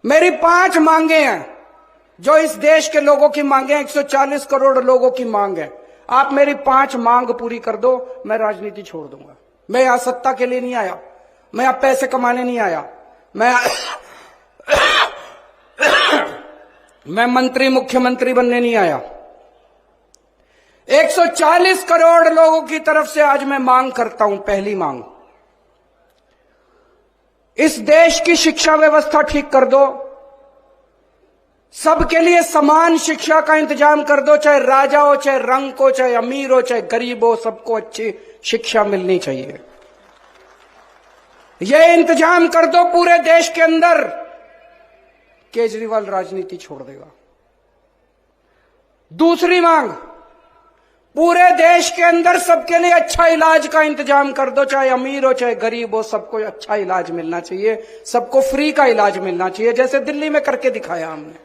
मेरी 5 मांगे हैं जो इस देश के लोगों की मांगे हैं। 140 करोड़ लोगों की मांग है। आप मेरी 5 मांग पूरी कर दो, मैं राजनीति छोड़ दूंगा। मैं यहां सत्ता के लिए नहीं आया, मैं यहां पैसे कमाने नहीं आया, मैं मंत्री मुख्यमंत्री बनने नहीं आया। 140 करोड़ लोगों की तरफ से आज मैं मांग करता हूं। पहली मांग, इस देश की शिक्षा व्यवस्था ठीक कर दो, सबके लिए समान शिक्षा का इंतजाम कर दो, चाहे राजा हो, चाहे रंक हो, चाहे अमीर हो, चाहे गरीब हो, सबको अच्छी शिक्षा मिलनी चाहिए। यह इंतजाम कर दो पूरे देश के अंदर, केजरीवाल राजनीति छोड़ देगा। दूसरी मांग, पूरे देश के अंदर सबके लिए अच्छा इलाज का इंतजाम कर दो, चाहे अमीर हो चाहे गरीब हो, सबको अच्छा इलाज मिलना चाहिए, सबको फ्री का इलाज मिलना चाहिए, जैसे दिल्ली में करके दिखाया हमने।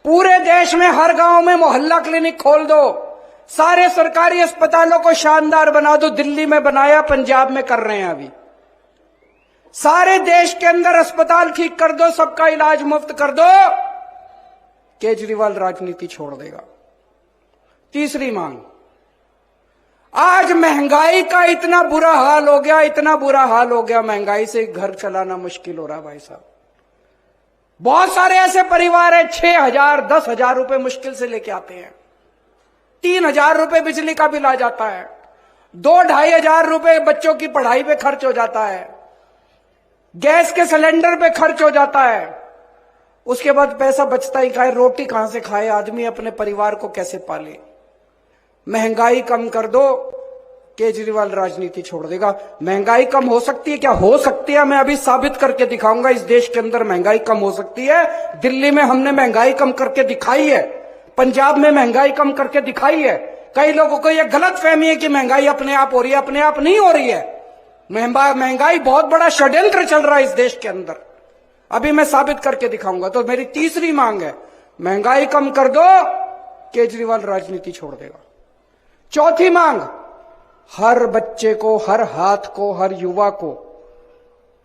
पूरे देश में हर गांव में मोहल्ला क्लिनिक खोल दो, सारे सरकारी अस्पतालों को शानदार बना दो। दिल्ली में बनाया, पंजाब में कर रहे हैं अभी। सारे देश के अंदर अस्पताल ठीक कर दो, सबका इलाज मुफ्त कर दो, केजरीवाल राजनीति छोड़ देगा। तीसरी मांग, आज महंगाई का इतना बुरा हाल हो गया, इतना बुरा हाल हो गया, महंगाई से घर चलाना मुश्किल हो रहा भाई साहब। बहुत सारे ऐसे परिवार हैं 6,000 10,000 रुपए मुश्किल से लेके आते हैं, 3,000 रुपए बिजली का बिल आ जाता है, 2-2,500 रुपए बच्चों की पढ़ाई पे खर्च हो जाता है, गैस के सिलेंडर पे खर्च हो जाता है। उसके बाद पैसा बचता ही खाए, रोटी कहां से खाए आदमी, अपने परिवार को कैसे पाले। महंगाई कम कर दो, केजरीवाल राजनीति छोड़ देगा। महंगाई कम हो सकती है क्या? हो सकती है, मैं अभी साबित करके दिखाऊंगा। इस देश के अंदर महंगाई कम हो सकती है। दिल्ली में हमने महंगाई कम करके दिखाई है, पंजाब में महंगाई कम करके दिखाई है। कई लोगों को यह गलत फहमी है कि महंगाई अपने आप हो रही है, अपने आप नहीं हो रही है। महंगाई बहुत बड़ा षड्यंत्र चल रहा है इस देश के अंदर, अभी मैं साबित करके दिखाऊंगा। तो मेरी तीसरी मांग है, महंगाई कम कर दो, केजरीवाल राजनीति छोड़ देगा। चौथी मांग, हर बच्चे को, हर हाथ को, हर युवा को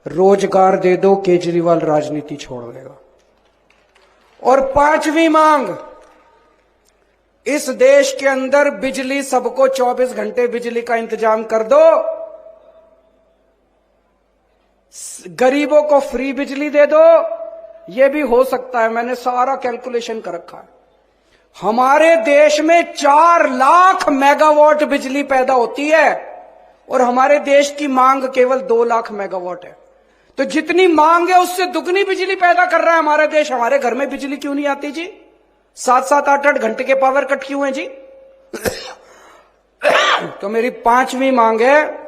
रोजगार दे दो, केजरीवाल राजनीति छोड़ देगा। और पांचवी मांग, इस देश के अंदर बिजली सबको 24 घंटे बिजली का इंतजाम कर दो, गरीबों को फ्री बिजली दे दो। यह भी हो सकता है, मैंने सारा कैलकुलेशन कर रखा है। हमारे देश में 4 लाख मेगावाट बिजली पैदा होती है और हमारे देश की मांग केवल 2 लाख मेगावाट है। तो जितनी मांग है उससे दुगनी बिजली पैदा कर रहा है हमारा देश। हमारे घर में बिजली क्यों नहीं आती जी? 7-7 8-8 घंटे के पावर कट क्यों है जी? तो मेरी 5वीं मांग है,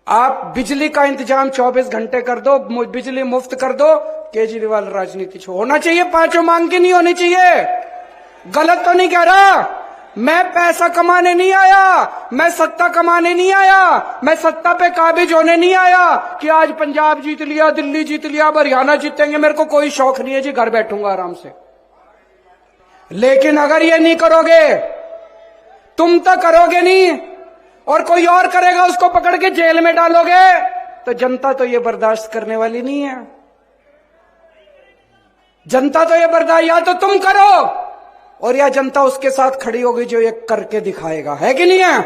आप बिजली का इंतजाम 24 घंटे कर दो, बिजली मुफ्त कर दो, केजरीवाल राजनीति होना चाहिए। 5 मांग की नहीं होनी चाहिए। गलत तो नहीं कह रहा, मैं पैसा कमाने नहीं आया, मैं सत्ता कमाने नहीं आया, मैं सत्ता पे काबिज होने नहीं आया कि आज पंजाब जीत लिया, दिल्ली जीत लिया, हरियाणा जीतेंगे। मेरे को कोई शौक नहीं है जी, घर बैठूंगा आराम से। लेकिन अगर ये नहीं करोगे, तुम तो करोगे नहीं और कोई और करेगा, उसको पकड़ के जेल में डालोगे, तो जनता तो ये बर्दाश्त करने वाली नहीं है। जनता तो ये बर्दाश्त, या तो तुम करो और या जनता उसके साथ खड़ी होगी जो ये करके दिखाएगा, है कि नहीं है?